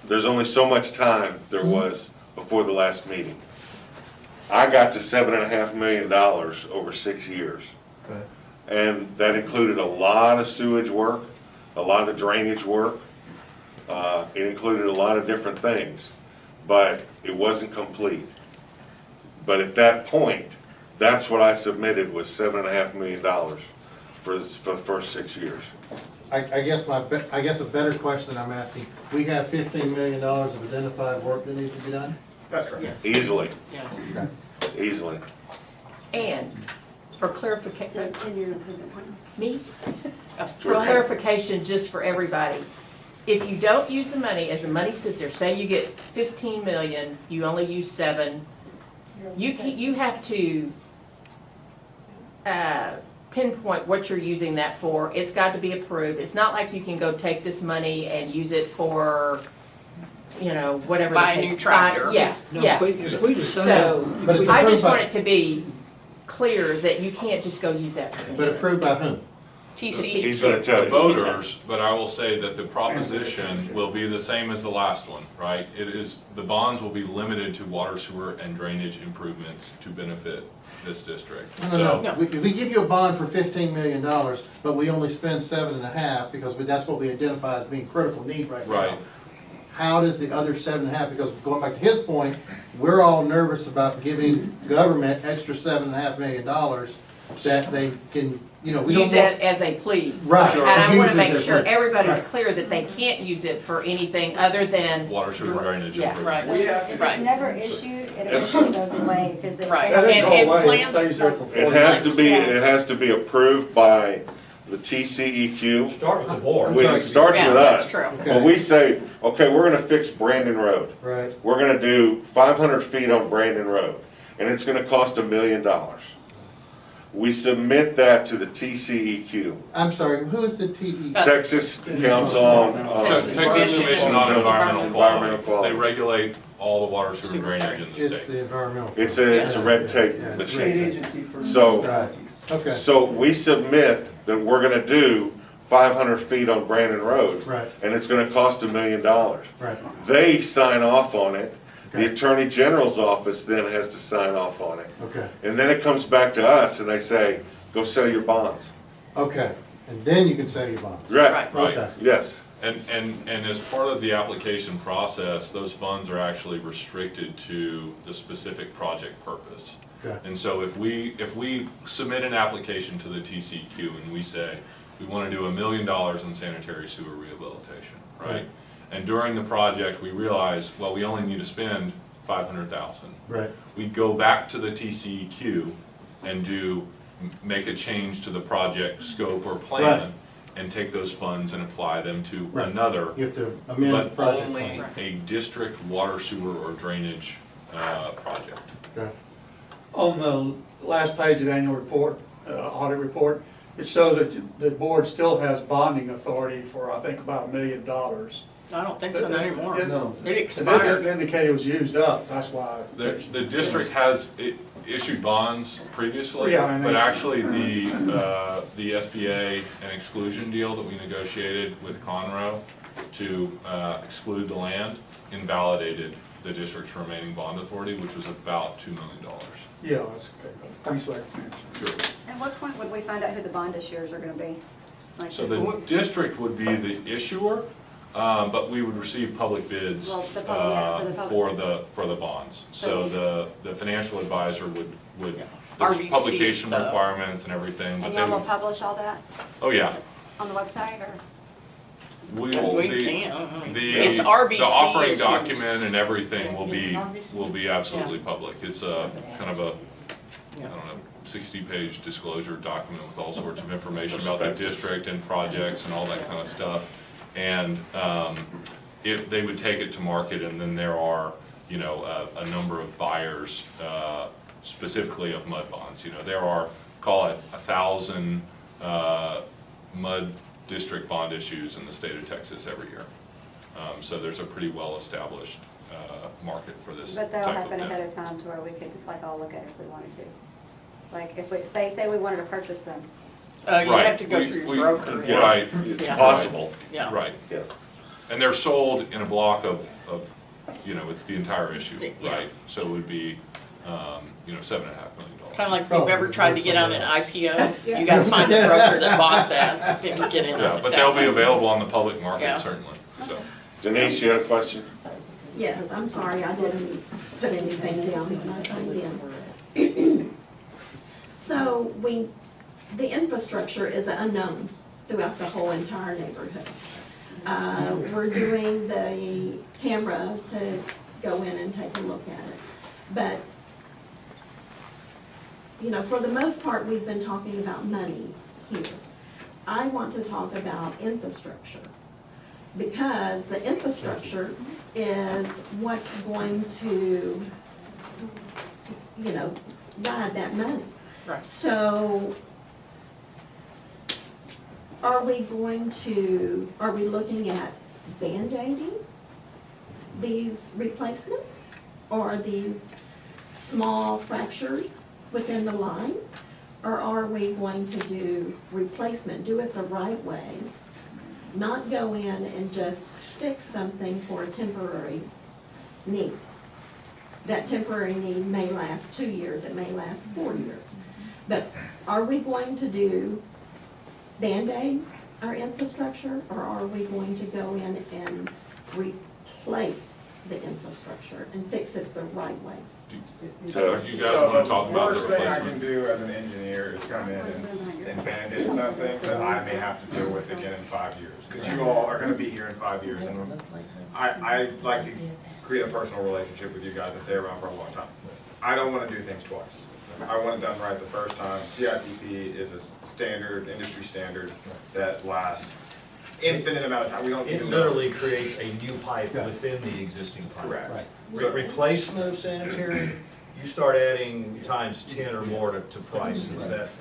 there's only so much time there was before the last meeting. I got to $7.5 million over 6 years. Okay. And that included a lot of sewage work, a lot of drainage work. It included a lot of different things, but it wasn't complete. But at that point, that's what I submitted was $7.5 million for the first 6 years. I guess a better question I'm asking, we have $15 million of identified work that needs to be done? That's correct. Yes, Easily, yes. easily. And for clarification, In your improvement plan. me? Oh, For clarification, just for everybody, if you don't use the money, as the money sits there, say you get 15 million, you only use 7, you have to pinpoint what you're using that for. It's got to be approved. It's not like you can go take this money and use it for, you know, whatever. Buy a the new case- tractor. Yeah, No, yeah. if we decide. So, But it's I approved just by- want it to be clear that you can't just go use that for But anything. approved by whom? He's TC. gonna tell The you. voters, but I will say that the proposition will be the same as the last one, right? It is, the bonds will be limited to water, sewer, and drainage improvements to benefit this district. No, So, no, no. If we give you a bond for $15 million, but we only spend 7.5, because that's what we identify as being critical need right now. Right. How does the other 7.5, because going back to his point, we're all nervous about giving government extra $7.5 million that they can, you know, we don't Use want. that as a please. Right. And I Use want as to make a sure please. everybody's Right. clear that they can't use it for anything other than. water, sewer, and drainage Yeah. improvements. Right, If it's right. never issued, it eventually goes away, because they. Right. That And- didn't and go away, it plans- stays there for 40 It has years. to be, it has to be approved by the TCEQ, Start with the board. which starts Yeah, with that's us. true. When we say, okay, we're gonna fix Brandon Road, Right. we're gonna do 500 feet on Brandon Road, and it's gonna cost $1 million. We submit that to the TCEQ, I'm sorry, who is the TE? Texas Council on. Texas Commission Commission on Environmental Environmental Quality. Quality. They regulate all the water, sewer, and drainage in the It's state. the environmental. It's a red tape Yeah. machine. So, Right, okay, so we submit that we're gonna do 500 feet on Brandon Road, right, and it's gonna cost $1 million. right. They sign off on it. The Okay. Attorney General's office then has to sign off on it. Okay, And then it comes back to us and they say, go sell your bonds. okay, and then you can sell your bonds. Right, Right. Okay, yes. And as part of the application process, those funds are actually restricted to the specific project purpose. okay, And so if we submit an application to the TCQ and we say, we want to do $1 million in sanitary sewer rehabilitation, right? And during the project, we realize, well, we only need to spend 500,000. right, We go back to the TCEQ and make a change to the project scope or Right. plan and take those funds and apply them to Right. another, you have to amend the but project only plan. a district water, sewer, or drainage project. Okay, On the last page of the annual report, audit report, it shows that the board still has bonding authority for, I think, about $1 million. I don't think so anymore. No. It It expired. didn't indicate it was used up, that's why. The district has issued bonds previously, Yeah, I know. but actually the SBA and exclusion deal that we negotiated with Conroe to exclude the land invalidated the district's remaining bond authority, which was about $2 million. Yeah, that's okay. Thanks for that answer. Sure. At what point would we find out who the bond issuers are gonna be? Like, So the district would be the issuer, but we would receive public bids Well, the public, yeah, for the public. for the bonds. So the financial advisor would, there's RBC publication stuff. requirements and everything, but And they y'all will would, publish all that oh yeah. on the website, or? We will, We the, can. the, It's RBC the offering issues. document and everything will be absolutely public. It's a kind of a, I don't know, 60-page disclosure document with all sorts of information about the district and projects and all that kind of stuff. And if they would take it to market, and then there are, you know, a number of buyers, specifically of MUD bonds. You know, there are, call it 1,000 MUD district bond issues in the state of Texas every year. So there's a pretty well-established market for this type But that'll of happen debt. ahead of time to where we could, like, all look at it if we wanted to. Like, if we, say we wanted to purchase them. You Right. have to go We- through we- your broker. Yeah. Right. It's Yeah. possible. Yeah. Right. And they're sold in a block of, you know, it's the entire issue, Yeah. right? So it would be, you know, $7.5 million. Kind of like if you've ever tried to get on an IPO, you gotta find the broker that bought that, didn't get in on Yeah, it but that they'll be way. available on the public Yeah. market, certainly, so. Denise, you had a question? Yes, I'm sorry, I didn't put anything down when I signed in. So we the infrastructure is unknown throughout the whole entire neighborhood. We're doing the camera to go in and take a look at it. But, you know, for the most part, we've been talking about monies here. I want to talk about infrastructure, because the infrastructure is what's going to, you know, ride that money. Right. So, are we looking at Band-Aiding these replacements? Or are these small fractures within the line? Or are we going to do replacement, do it the right way, not go in and just fix something for a temporary need? That temporary need may last 2 years, it may last 4 years. But are we going to do Band-Aid our infrastructure, or are we going to go in and replace the infrastructure and fix it the right way? So you guys want to talk about the Worst thing I can replacement? do as an engineer is come in and band-aid something that I may have to deal with again in 5 years. Because you all are gonna be here in 5 years, and I like to create a personal relationship with you guys and stay around for a long time. I don't wanna do things twice. I want it done right the first time. CIPP is a standard, industry standard that lasts infinite amount of time. We don't It do literally creates a new pipe within the existing pipe. Correct. Replacement of sanitary, you start adding times 10 or more to prices.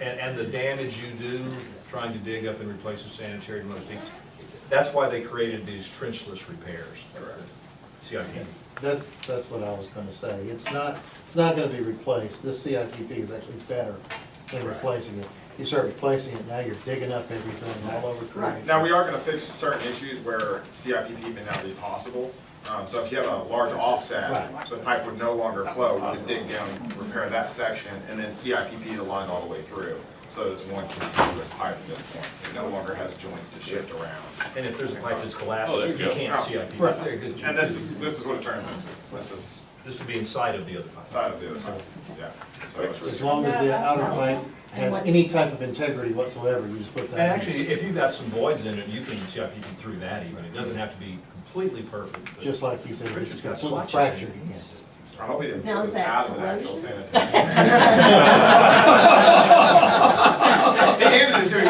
And the damage you do trying to dig up and replace a sanitary, that's why they created these trenchless repairs. CIP. That's what I was gonna say. It's not gonna be replaced. This CIPP is actually better than replacing it. You start replacing it, now you're digging up everything all over Craig. Now, we are gonna fix certain issues where CIPP may not be possible. So if you have a large offset, the pipe would no longer flow, we could dig down, repair that section, and then CIPP the line all the way through. So it's one continuous pipe at this point. It no longer has joints to shift around. And if there's a pipe that's collapsed, Oh, there you you go. can't CIP. Right. Very good. And this is what it turns into. This would be inside of the other pipe. Side of the other side, yeah. So it's- As long as the outer pipe has any type of integrity whatsoever, you just put that in. And actually, if you've got some voids in it, you can CIP through that even. It doesn't have to be completely perfect. but- Just like he said, if Richard's it's got completely swatches in fractured, it. you can't just. I hope he didn't Now, put is this that out of an actual corrosion? sanitary. They handed it to me.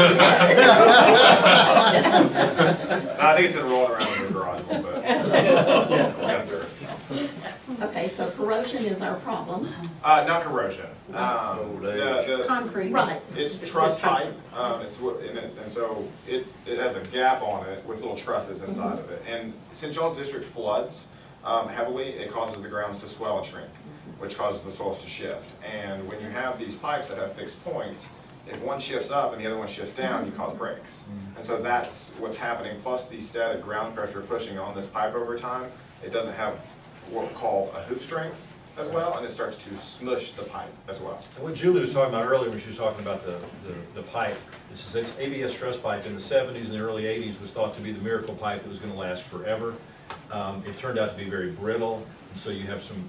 I think it's been rolling around in the garage a little bit. Yeah, sure. Okay, so corrosion is our problem. Not corrosion. The Concrete. Right. It's truss pipe, and so it has a gap on it with little trusses inside of it. And since y'all's district floods heavily, it causes the grounds to swell and shrink, which causes the soils to shift. And when you have these pipes that have fixed points, if one shifts up and the other one shifts down, you cause breaks. And so that's what's happening, plus the static ground pressure pushing on this pipe over time, it doesn't have what's called a hoop strength as well, and it starts to smush the pipe as well. And what Julie was talking about earlier when she was talking about the pipe, this is ABS truss pipe in the 70s and the early 80s was thought to be the miracle pipe that was going to last forever. It turned out to be very brittle, and so you have some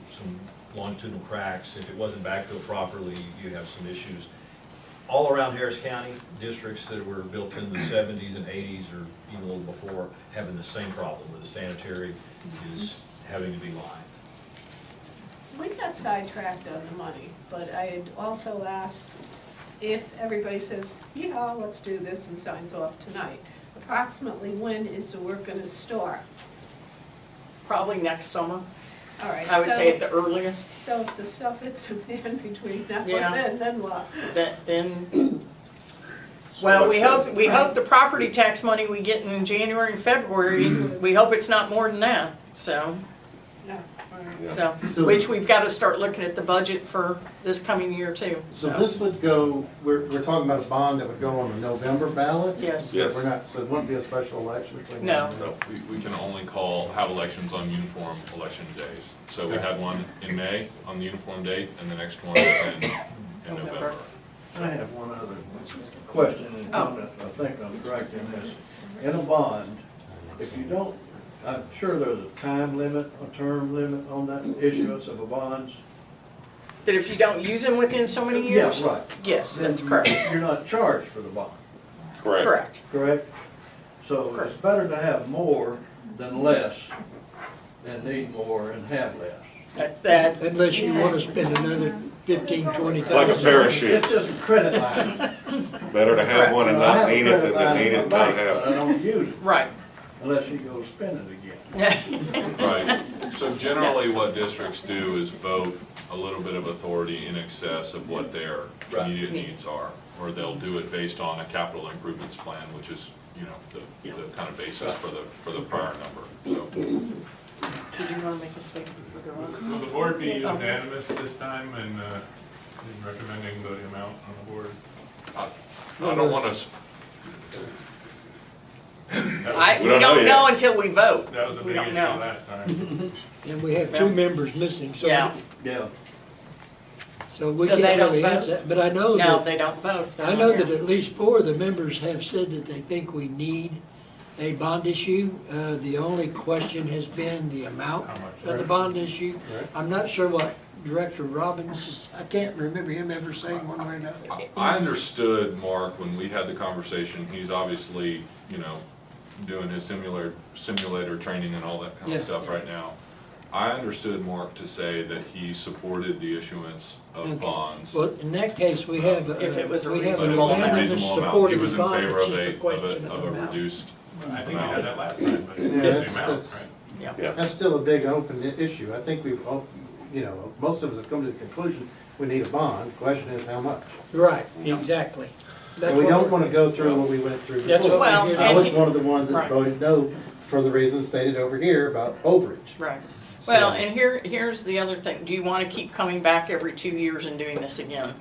longitudinal cracks. If it wasn't backfilled properly, you have some issues. All around Harris County, districts that were built in the 70s and 80s or even a little before having the same problem where the sanitary is having to be lined. We got sidetracked on the money, but I had also asked if everybody says, yeah, let's do this and signs off tonight. Approximately when is the work gonna start? Probably next summer, All right. I would so- say at the earliest. So if the stuff hits the fan between now Yeah. and then what? Then, well, we hope the property tax money we get in January and February, we hope it's not more than that, so. No, all right. So, which we've got to start looking at the budget for this coming year too, So so. this would go, we're talking about a bond that would go on the November ballot? Yes. Yes. We're not, so it wouldn't be a special election between? No. now and No, we can only have elections on uniform election days. So we had one in May on the uniform date, and the next one is in November. I have one other question and comment. I think I'm correct in this. In a bond, if you don't, I'm sure there's a time limit, a term limit on that issuance of a bonds. That if you don't use them within so many Yeah, years? right. Yes, Then that's correct. You're not charged for the bond, Correct. Correct. correct? So it's better to have more than less, than need more and have less. That, Unless you wanna spend another 15, 20,000. It's like a parachute. It's just a credit line. Better to have one and I have not a need it credit than to line need in it and my not bank, have but I it. don't use it right. unless you go spend it again. Right, so generally what districts do is vote a little bit of authority in excess of what their Right. immediate needs are. Or they'll do it based on a capital improvements plan, which is, you know, the kind of basis for the prior number, so. Did you want to make a statement for the one? Will the board be unanimous this time in recommending the amount on the board? I don't want to, We don't know don't know yet. until we vote. That was a We big don't issue know. last time. And we have two members missing, so. Yeah. Yeah. So we So they can't don't really vote? answer that, but I know No, that, they don't vote. if they're I not know here. that at least 4 of the members have said that they think we need a bond issue. The only question has been the amount How much? of the bond issue. Right. I'm not sure what Director Robbins is, I can't remember him ever saying one way or another. I understood, Mark, when we had the conversation, he's obviously, you know, doing his simulator training and all that kind Yeah. of stuff right now. I understood Mark to say that he supported the issuance Okay. of bonds. Well, in that case, we have, If it was a we have But a it was a unanimous reasonable amount. support He of was the in bond, favor it's of just a a question of of a amount. reduced I think we had that last time, but Yeah, the that's- amount, that's- right? Yeah. That's still a big open issue. I think we've, you know, most of us have come to the conclusion we need a bond. The question is how much? Right, exactly. That's And we what don't we're- want to go through what we went through That's before. what Well, we're here I to was do. one of the ones that Right. voted no for the reasons stated over here about overage. Right. Well, So- and here's the other thing. Do you want to keep coming back every 2 years and doing this again?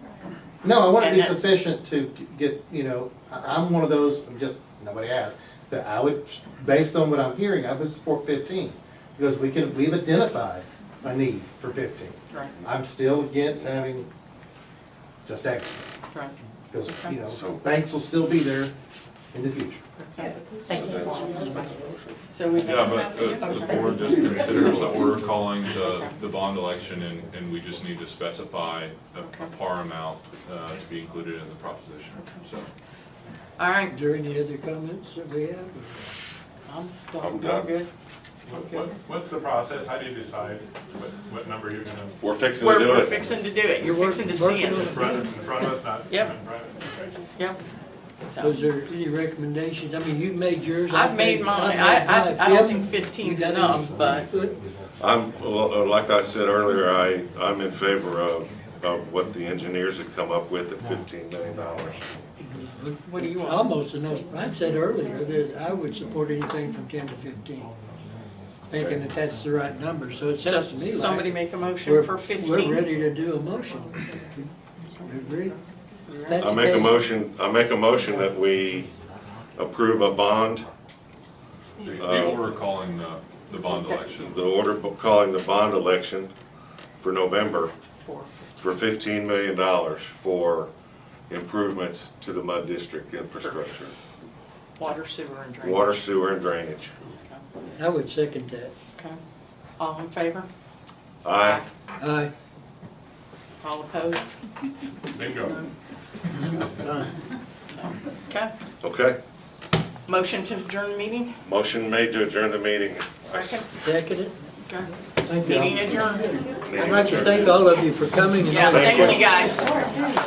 No, I want to And be that's- sufficient to get, you know, I'm one of those, I'm just, nobody asked, that I would, based on what I'm hearing, I would support 15. Because we've identified a need for 15. Right. I'm still against having just extra. Right. Because, you know, So- banks will still be there in the future. Okay. Thank you. So we. Yeah, but the board just considers the order calling the bond election, and we just need to specify a par amount to be included in the proposition, so. All right. Is there any other comments that we have? I'm done. I'm good. What's the process? How do you decide what number you're gonna, We're fixing to do We're it. fixing to do it. You're We're fixing to see working it. on in front of us, not Yep. in private? Okay. Yep. Was there any recommendations? I mean, you've made yours. I've made mine. I don't think 15's You got enough, any but input? Well, like I said earlier, I'm in favor of what the engineers had come up with at $15 million. what do you want? Almost enough. I said earlier that I would support anything from 10 to 15, thinking that that's the right number. So it So sounds to me like. somebody make a motion we're- for 15. We're ready to do a motion. You agree? If that's I the make a case- motion that we approve a bond, The order calling the bond election. the order calling the bond election for November for $15 million for improvements to the MUD district infrastructure, Water, sewer, and drainage. water, sewer, and drainage. I would second that. Okay. All in favor? Aye. Aye. All opposed? Bingo. Okay. Okay. Motion to adjourn the meeting? Motion made to adjourn the meeting. Second? Second it. Okay. Thank you. Meeting adjourned. I'd like to thank all of you for coming and Yeah, all the thank you, guys. questions.